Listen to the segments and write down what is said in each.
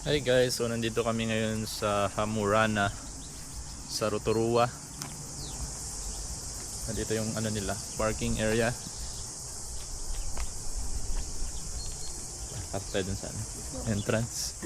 Hi guys, so nandito kami ngayon sa Hamurana sa Rotorua. Nandito yung ano nila, parking area. At tayo dun sa entrance.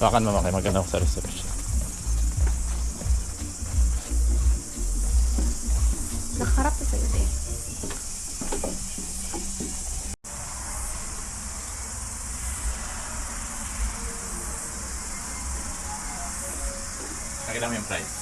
Bakan mama kayo maganda ako sa reception. Nakaharap na sa'yo, eh. Nakita mo yung price?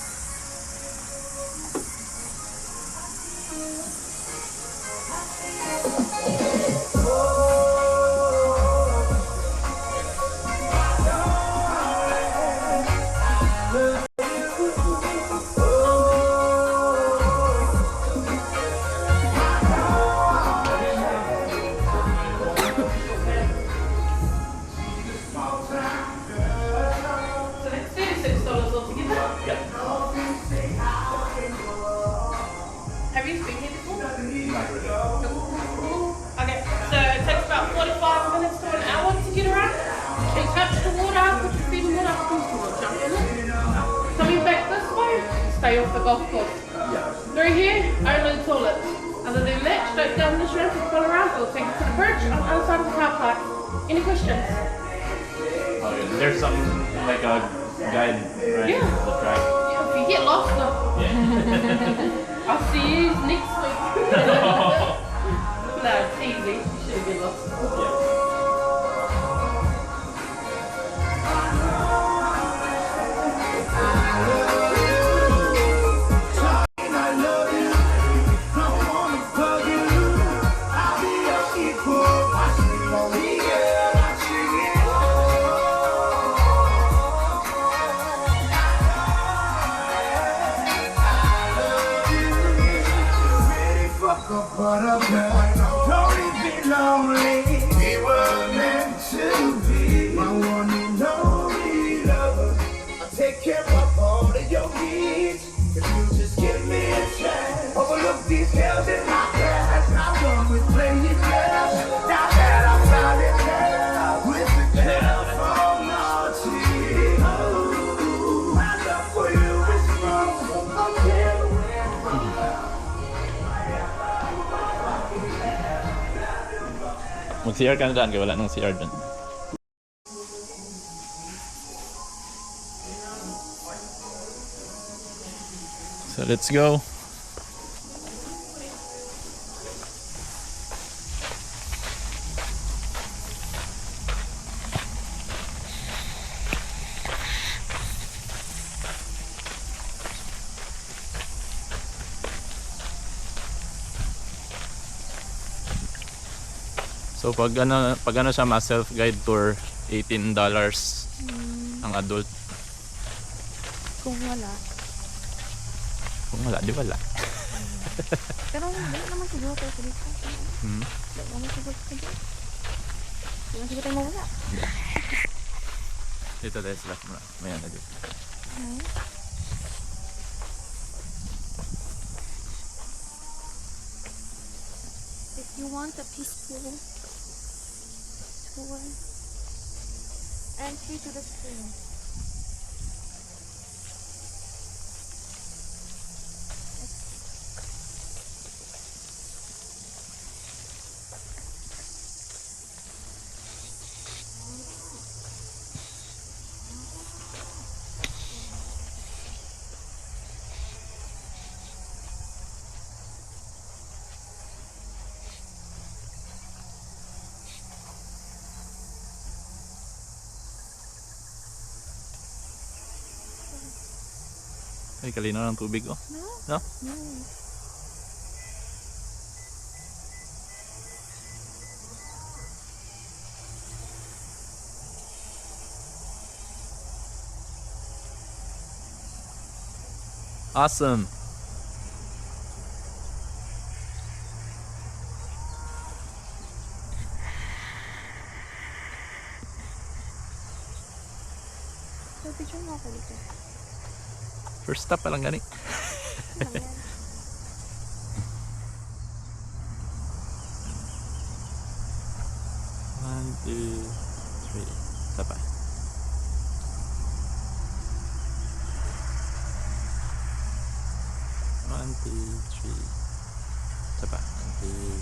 Have you been here before? Okay, so it takes about 45 minutes to an hour to get around. You touch the water, put your feet in the water, jump in it. Coming back this way, stay off the golf course. Through here, only the toilets. Other than that, straight down this ramp and pull around, we'll take you to the bridge on the other side of the car park. Any questions? Okay, there's some like a guide, right? Yeah. The track. Yeah, if you get lost though. Yeah. I'll see you next week. No, it's easy. You shouldn't get lost. Butterfly, don't it be lonely? We were meant to be. My one and only lover. I'll take care of all of your needs. If you just give me a chance. Overlook these girls in my past. I'm done with playing girls. Now that I'm found in love with the girl from Naughty. Oh, my love for you is strong. I can't win from love. Mag-CR ka na daan, kaya wala nang CR dun. So let's go. So pag ano siya, self-guide tour, $18 ang adult. Kung wala. Kung wala, di wala. Pero hindi naman siguro tayo sa dito. Hmm? Hindi naman siguro tayo dito. Hindi naman siguro tayo mawala. Dito tayo sila. May ano dito. Okay. If you want a peaceful tour, entry to the spring. Ay, kalinaw ng tubig, oh. No? Nice. Awesome. So, picture mo ako dito. First stop pa lang gani. Ano yan? One, two, three. Isa pa. One, two, three. Isa pa. One, two.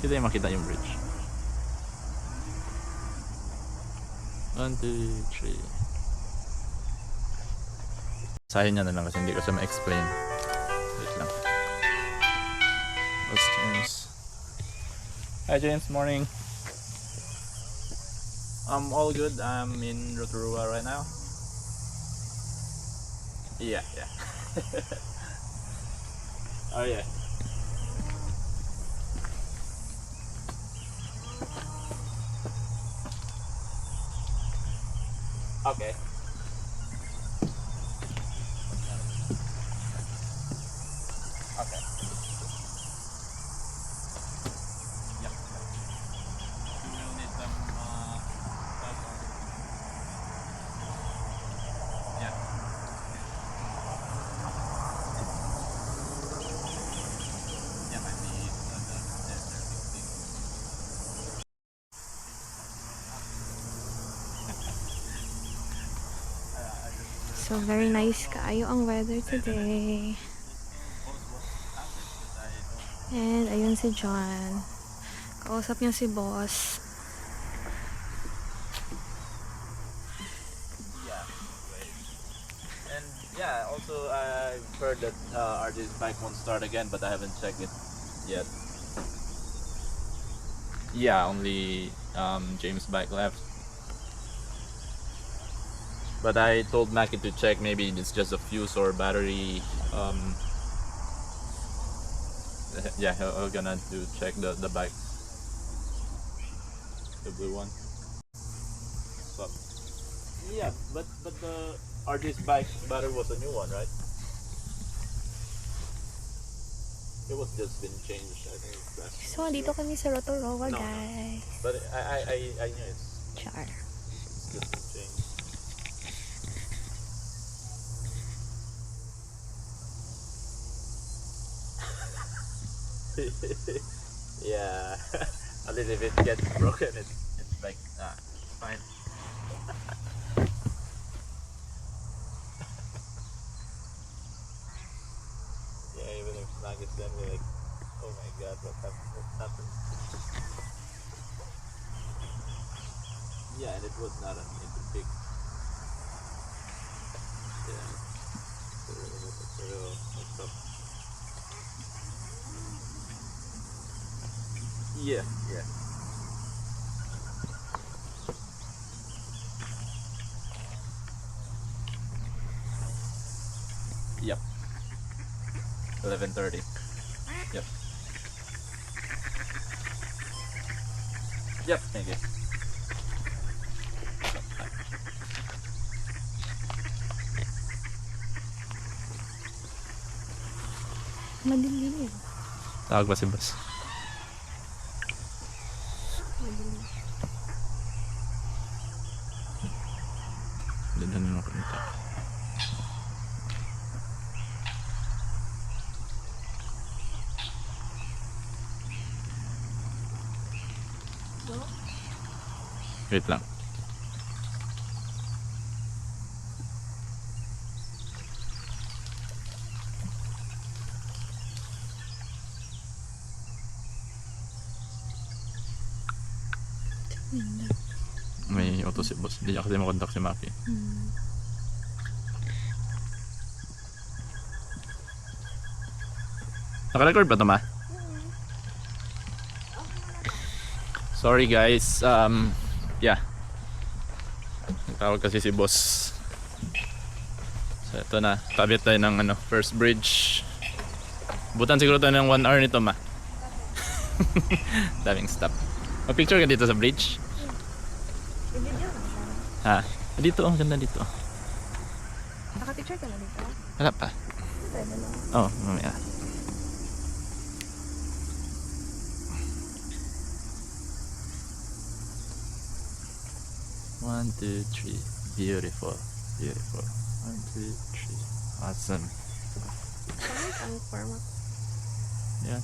Kita yung makita yung bridge. One, two, three. Sahin niya na lang kasi hindi ko siya ma-explain. Wait lang. What's James? Hi James, morning. I'm all good. I'm in Rotorua right now. Yeah. Oh yeah. Okay. Okay. Yep. You will need some yeah. Yeah, I need So, very nice kaayo ang weather today. And, ayun si John. Kausap niya si boss. Yeah, right. And yeah, also I've heard that RJ's bike won't start again, but I haven't checked it yet. Yeah, only James' bike left. But I told Mackie to check, maybe it's just a fuse or battery. Yeah, we're gonna check the bike, the blue one. So, yeah, but the RJ's bike battery was a new one, right? It was just been changed, I think. So, dito kami sa Rotorua, No. guys. But I knew it's Char. just been changed. Yeah, a little bit gets broken. It's like fine. Yeah, even if Snag is then we're like, oh my god, what happened? What happened? Yeah, and it was not a big. Yeah, it's a real messed up. Yeah. Yep. 11:30. Yep. Yep. Thank you. Madilim. Tawag ba si boss? Ganda na ako nito. Wait lang. May auto si boss. Hindi niya kasi makontak si Maki. Naka-record ba ito, Ma? Sorry guys. Yeah. Nagtawag kasi si boss. So ito na. Tabit tayo ng first bridge. Butan siguro tayo ng 1 hour nito, Ma. Daming stop. Mag-picture ka dito sa bridge? Ha? Dito, ang ganda dito. Naka Picture ka na dito. Wala pa. Pwede na. Oh, mamaya. One, two, three. Beautiful. Beautiful. One, two, three. Awesome. Pangit ang format. Yan.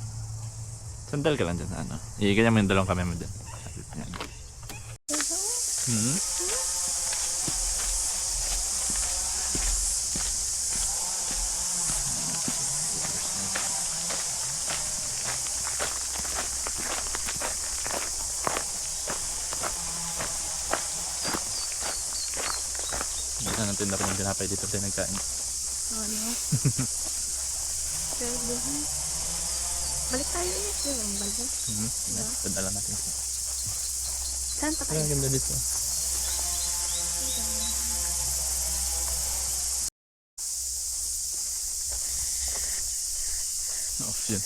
Sandal ka lang dyan sa ano. Iiganyan mo yung dalawang kami mo dyan. Yan. Hmm? Hindi na natin dapat ng tinapay dito tayo nagkain. Ano? Pwede. Balik tayo ulit. Di ba? Balik. Hmm? Padala natin. Saan pa Ay, tayo? ang ganda dito. Off yun.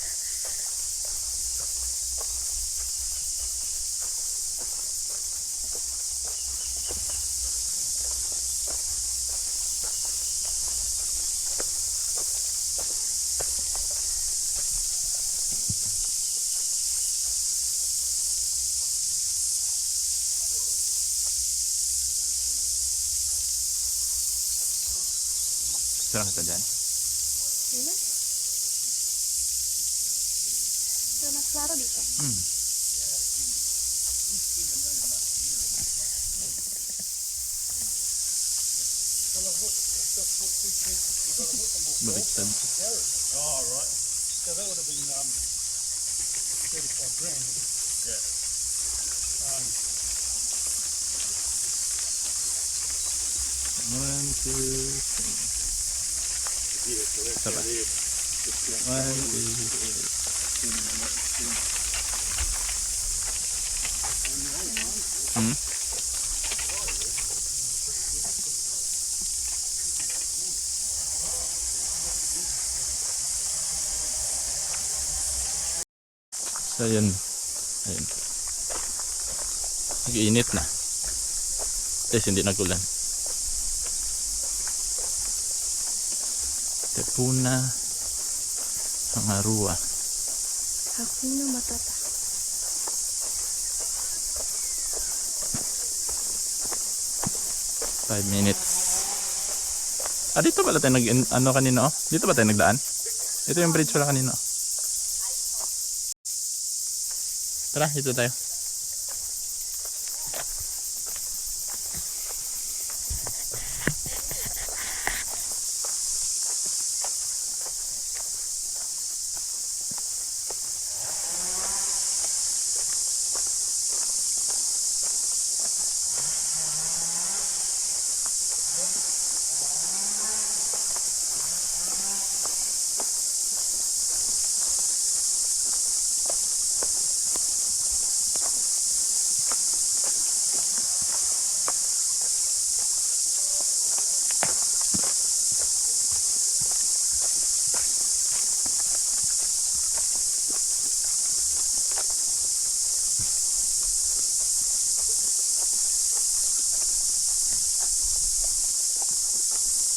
Sarang kita dyan. Yun na. Pero mas klaro dito. Hmm. Baliktad. One, two, three. Sarap. One, two, three. Hmm? So yun. Ayun. Nag-iinit na. Tapos hindi nagulan. Tepuna Hangarua. Hakuna Matata. Five minutes. Ah, dito pala tayo ano kanino? Dito ba tayo nagdaan? Ito yung bridge pala kanino. Tara, dito tayo.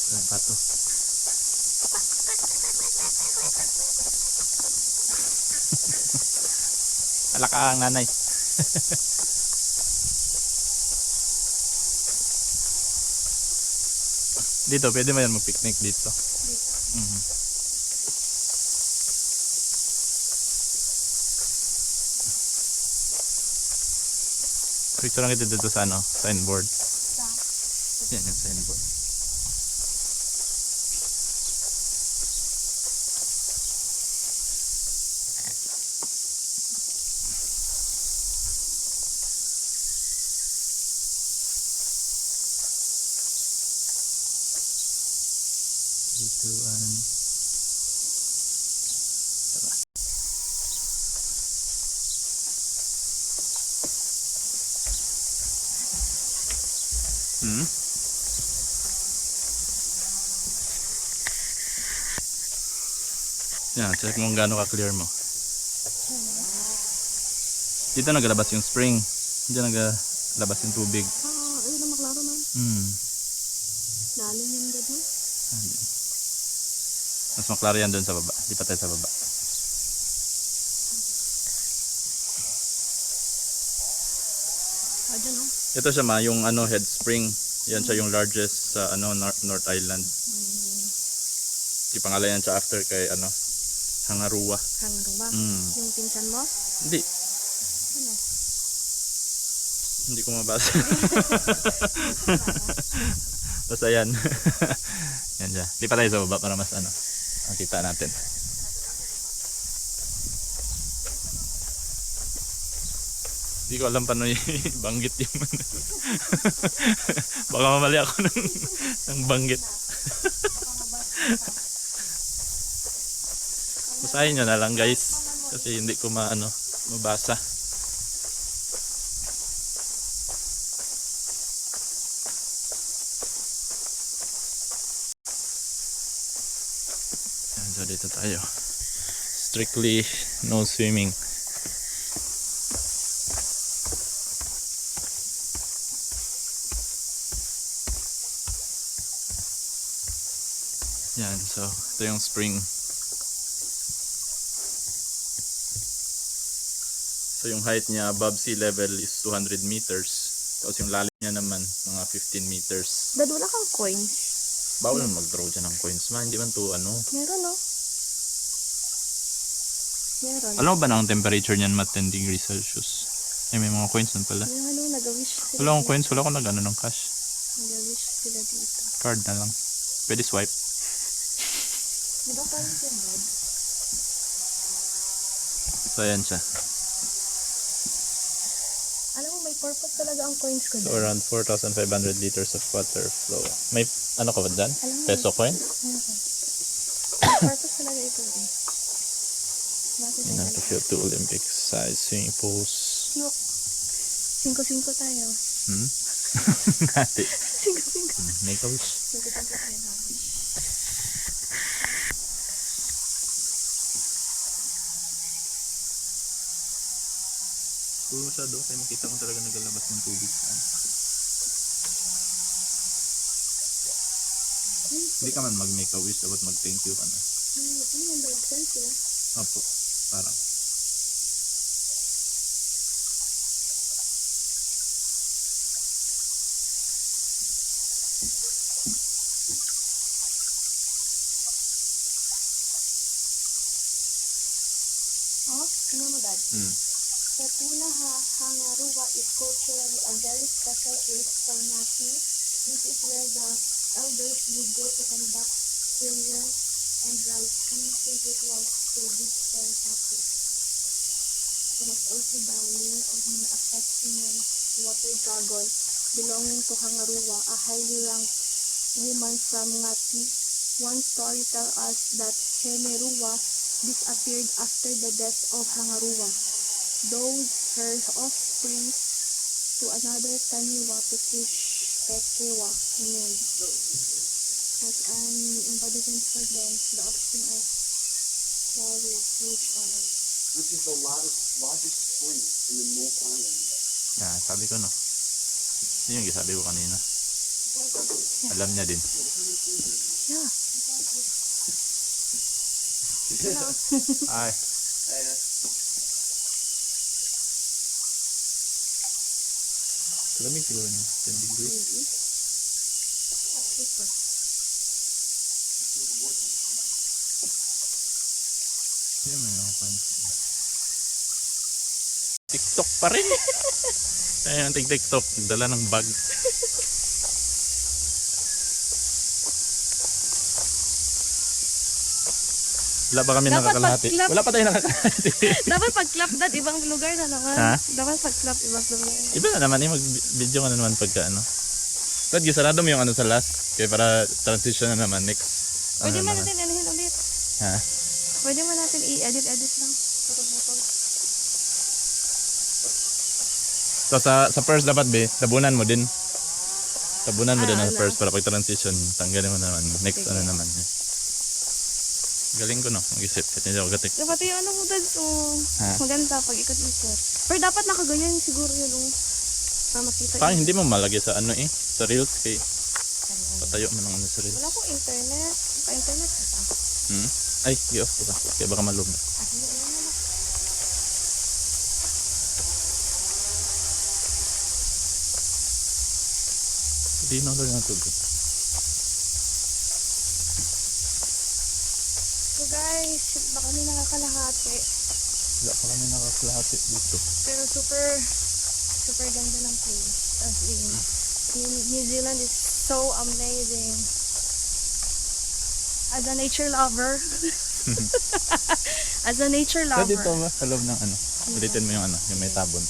Ayan, pato. Alak ka ang nanay. Dito, pwede mo yan mag-picnic dito. Mhm. Picture lang kita dito sa ano, signboard. Yan yung signboard. Ituan. Tara. Hmm? Yan, check mo kung gaano ka-clear mo. Dito naglabas yung spring. Dito naglabas yung tubig. Ah, ayun na maklaro man. Hmm. Lalim yung gad mo. Mas maklaro yan doon sa baba. Lipat tayo sa baba. Dyan, oh. Ito siya ma, yung ano, head spring. Yan siya yung largest sa ano, North Island. Ipangalan yan siya after kay ano, Hangaroa. Hanggang ba? Mm. Yung pinsan mo? Hindi. Ano? Hindi ko mabasa. Basta yan. Yan siya. Lipat tayo sa baba para mas ano, makita natin. Hindi ko alam paano banggit yung ano. Baka mamali ako ng banggit. Basahin nyo na lang guys. Kasi hindi ko mabasa. Yan, so dito tayo. Strictly no swimming. Yan, so ito yung spring. So yung height niya above sea level is 200 meters. Tapos yung lalim niya naman mga 15 meters. Dad, wala kang coins. Bawal naman mag-draw dyan ng coins ma. Hindi man to ano. Meron, no? Meron. Alam mo ba na ang temperature niyan mat 10 degrees Celsius? Ay may mga coins nun pala. Yung ano, nag-wish sila. Wala akong coins. Wala akong nag-ano ng cash. Nag-wish sila dito. Card na lang. Pwede swipe. Di ba parang siya, Dad? So ayan siya. Alam mo, may purpose talaga ang coins ko, So Dad. around 4,500 liters of water flow. May ano ka ba dyan? Alam mo. Peso coin? Purpose talaga ito, eh. Bakit Yan tayo? to fill 2 Olympic size swimming pools. Look. 5-5 tayo. Hati. 5-5. Make a wish. 5-5 tayo namin. Puro masyado kaya makita ko talaga nagalabas ng tubig. Hindi ka man mag-make a wish, dapat mag-thank you ka na. Ano yung balagsan sila? Opo, parang. Oh, ano mo, Dad? Puna Hangaroa is culturally a very special place for Ngati. This is where the elders would go to conduct prayer and rites rituals to this their topic. It was also the lair of an exceptional water dragon belonging to Hangaroa, a highly ranked woman from Ngati. One story tells us that Henerua disappeared after the death of Hangaroa. Those her offspring to another Taniwa Pekewa remained. As an embodiment for them, the offspring of Saru which on it. Which is the largest spring in the North Island. Yeah, sabi ko no. Yun yung sabi ko kanina. Alam niya din. Yeah. Ay. Lamig siguro niya. 10 degrees. Yun mo yung pansin. TikTok pa rin. Kaya yung TikTok, dala ng bag. Wala pa kami Dapat nakakalahati. pag-clap. Wala pa tayo nakakalahati. Dapat pag-clap, Dad, ibang lugar na naman. Ha? Dapat pag-clap, ibang lugar. Iba na naman, mag-video ka na naman pagka ano. But gisarado mo yung ano sa last. Kaya para transition na naman next. Pwede Ano man naman. natin anahin ulit. Ha? Pwede man natin i-edit lang. Putol-putol. So sa first dapat tabunan mo din. Tabunan mo din ang ano? first para pag transition, tanggalin mo naman. Next Sige. ano naman. Galing ko no, mag-isip. Kasi hindi ako gatik. Dapat yung ano mo, Dad, so Ha? maganda pag ikot-ikot. Pero dapat nakaganyan siguro yun, para makita Parang yun. hindi mo malagay sa ano sa reels kay Patayo mo ng ano sa reel. Wala akong internet. Pa-internet ka pa. Ay, i-off ko ba? Kaya baka malum. Ah, hindi naman. Hindi na lang ang tubig. So guys, baka may nakakalahati. Wala pa kami nakaklahati dito. Pero super ganda ng place. As in, New Zealand is so amazing. As a nature lover. As a nature So lover. dito ba? Sa loob ng ano? Ulitin mo yung ano, yung may tabon.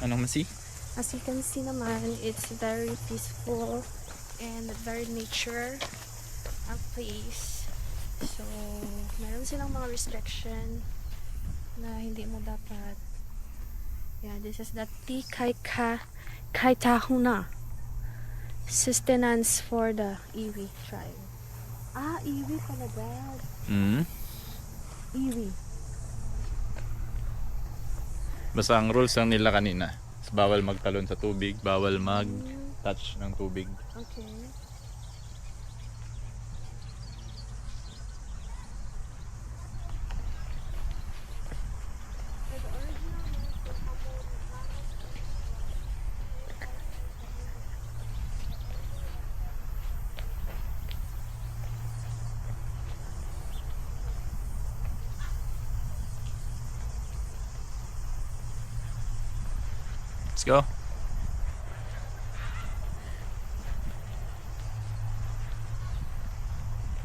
Anong masi? As you can see naman, it's very peaceful and very nature ang place. So, meron silang mga restriction na hindi mo dapat. Yeah, this is the Kaitahuna sustenance for the Iwi tribe. Ah, Iwi pala dad. Iwi. Basta ang rules lang nila kanina. Bawal magtalon sa tubig, bawal mag-touch ng tubig. Okay. Let's go.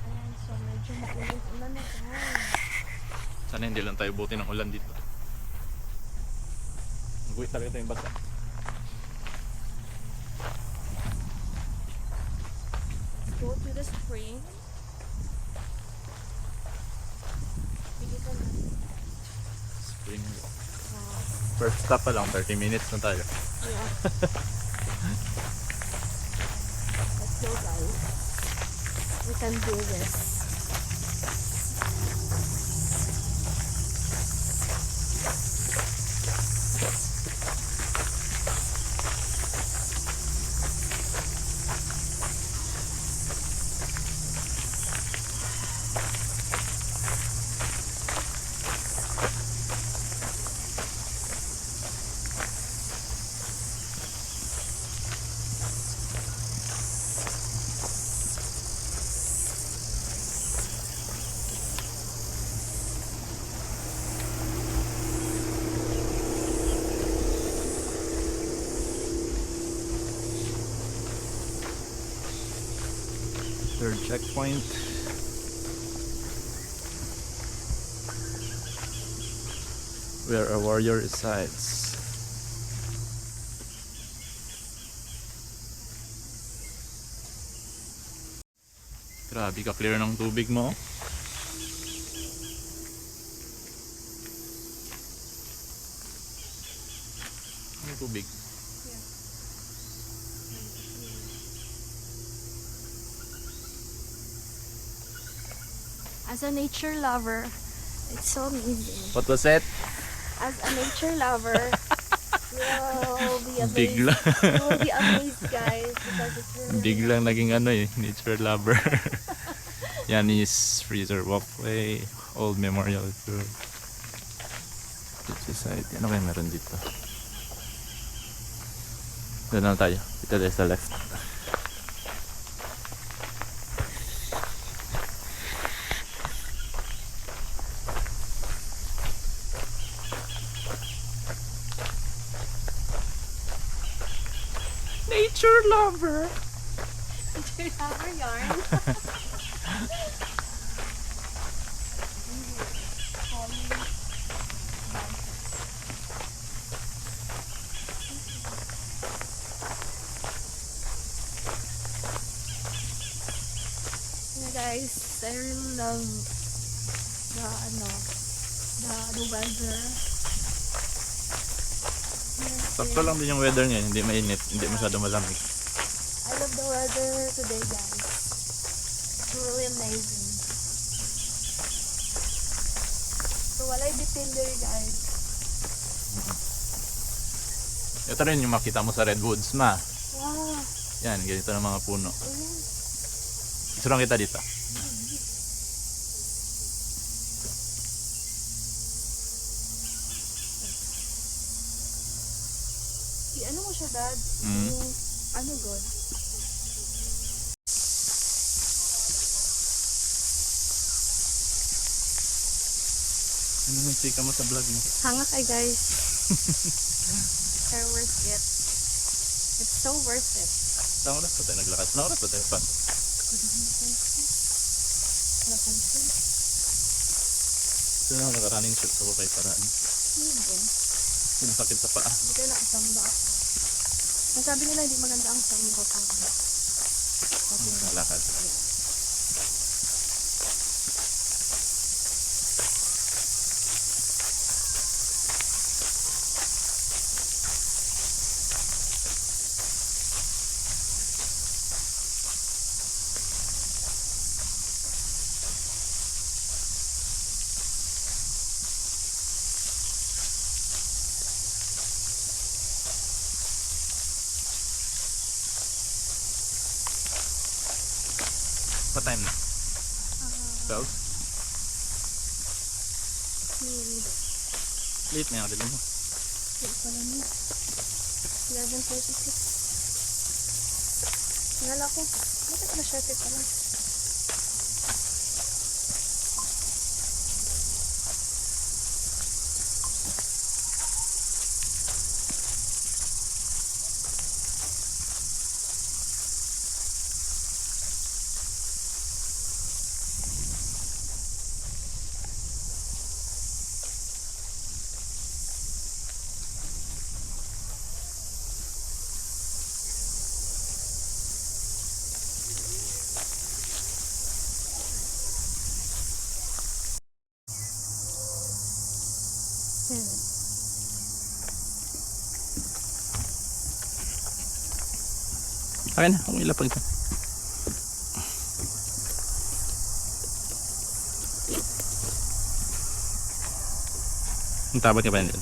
Ayan, so medyo maulit-ulan na guys. Sana hindi lang tayo buti ng ulan dito. Mag-wait talaga tayong basa. Go to the spring. Bigyan ka na. Spring. Wow. First stop pa lang, 30 minutes na tayo. Yeah. Let's go guys. We can do this. Third checkpoint. Where a warrior resides. Grabe ka clear ng tubig mo. Ano tubig? As a nature lover, it's so amazing. What was it? As a nature lover, you'll be amazed. Bigla. You'll be amazed, guys, because it's really Biglang naging ano eh, nature lover. Yan is Freezer Walkway, Old Memorial Tour. Society. Ano kaya meron dito? Doon na tayo. Dito tayo sa left. Nature lover. nature lover yarn. Yeah, guys, I really love the weather. Sakto lang din yung weather niya, hindi mainit, hindi masyado malamig. I love the weather today, guys. It's really amazing. So, walay dipindi, guys. Ito rin yung makita mo sa Redwoods, ma. Wow. Yan, ganito ng mga puno. Surang kita dito. Ano mo siya, Dad? Mm. Yung, ano, God? Ano nang chika mo sa vlog mo? Hanga kay guys. They're worth it. It's so worth it. Ilang oras pa tayo naglakad? Ilang oras pa tayo pa? Wala kang sin. Ito na ako naka-running shoes ako kay paraan. Hindi din. Sinasakit sa paa. Hindi kayo nakasamba. Ang sabi nila hindi maganda ang samba pang Nalakad. What time na? 12? Late na yung kadali mo. Wait pala niya. 11:46. Nala ko. Bakit na 7 pa lang? Akin na, kung ilapag ito. Ang tabat ka pa yun dito.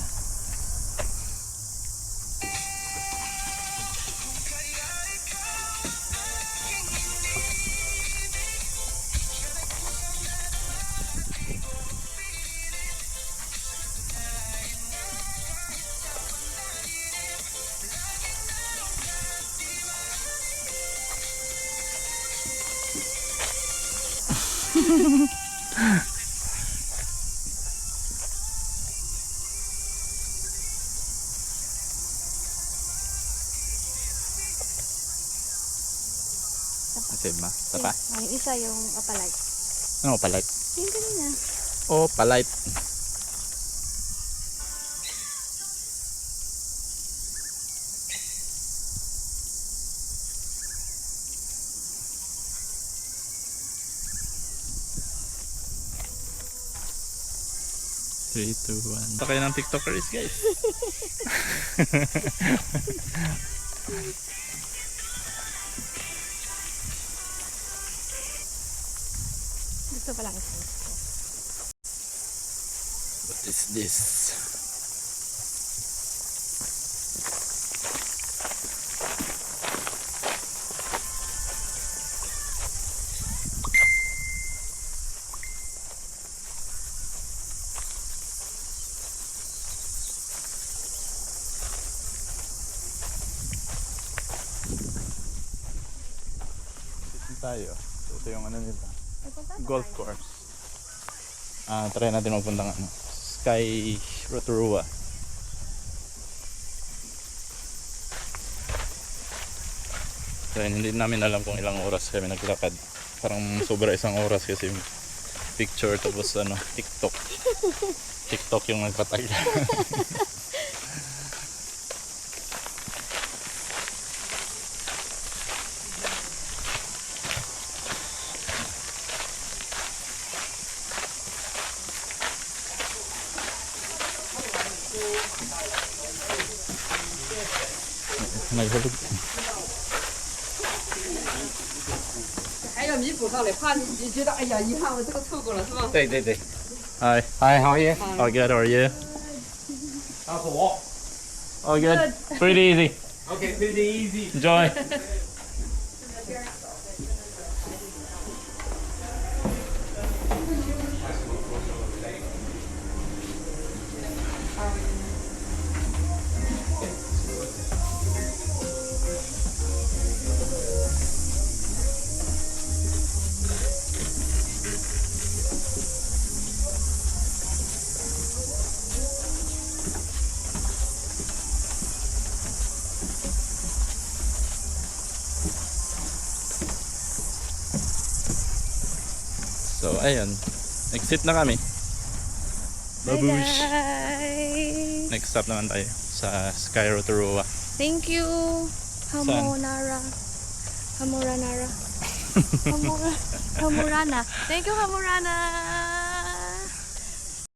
Kasi ma, tapa. Ang isa yung opalite. Ano palite? Yung kanina. Oh, palite. Three, two, one. Ito kayo ng TikTokers, guys. Gusto pa lang isa. What is this? Tayo. Ito yung ano nila. Golf course. Try natin magpunta ng ano, Sky Rotorua. So, hindi namin alam kung ilang oras kami naglakad. Parang sobra isang oras kasi picture tapos ano, TikTok. TikTok yung nagpatag. Naghulog. 还要弥补上来，怕你觉得哎呀遗憾，我这个错过了是吧？对对对。Hi. Hi, how are you? All good, how are you? How's the walk? All good. Pretty easy. Okay, pretty easy. Enjoy. So, ayun. Exit na kami. Babush! Bye-bye! Next stop naman tayo sa Sky Rotorua. Thank you, Hamonara. Hamuranara. Hamurana. Thank you, Hamurana.